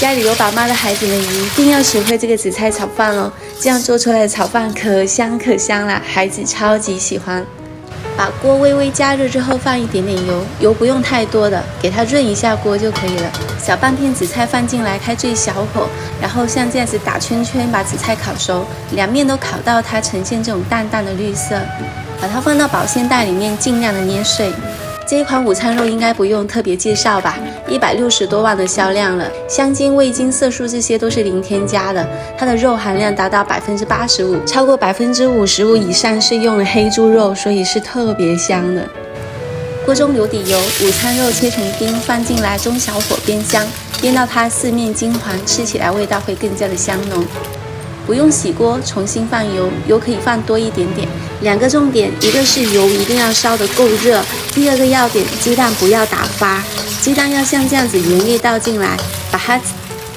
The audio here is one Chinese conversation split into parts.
家里有宝妈的孩子们一定要学会这个紫菜炒饭哦，这样做出来的炒饭可香可香啦，孩子超级喜欢。把锅微微加热之后，放一点点油，油不用太多的，给它润一下锅就可以了。小半片紫菜放进来，开最小火，然后像这样子打圈圈，把紫菜烤熟，两面都烤到它呈现这种淡淡的绿色，把它放到保鲜袋里面，尽量的捏碎。这一款午餐肉应该不用特别介绍吧，160多万的销量了，香精、味精、色素这些都是零添加的，它的肉含量达到85%，超过55%以上是用了黑猪肉，所以是特别香的。锅中留底油，午餐肉切成丁放进来，中小火煸香，煸到它四面金黄，吃起来味道会更加的香浓。不用洗锅，重新放油，油可以放多一点点。两个重点，一个是油一定要烧得够热，第二个要点，鸡蛋不要打发，鸡蛋要像这样子原液倒进来，把它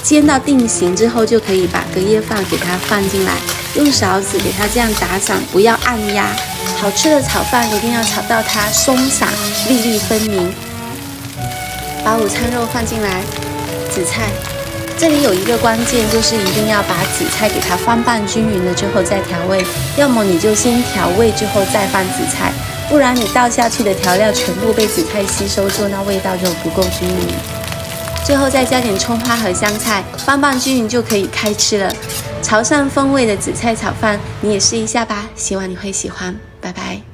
煎到定型之后，就可以把隔夜饭给它放进来，用勺子给它这样打散，不要按压。好吃的炒饭一定要炒到它松散、粒粒分明。把午餐肉放进来，紫菜。这里有一个关键，就是一定要把紫菜给它翻拌均匀了之后再调味，要么你就先调味之后再放紫菜，不然你倒下去的调料全部被紫菜吸收住，那味道就不够均匀。最后再加点葱花和香菜，翻拌均匀就可以开吃了。潮汕风味的紫菜炒饭，你也试一下吧，希望你会喜欢，拜拜。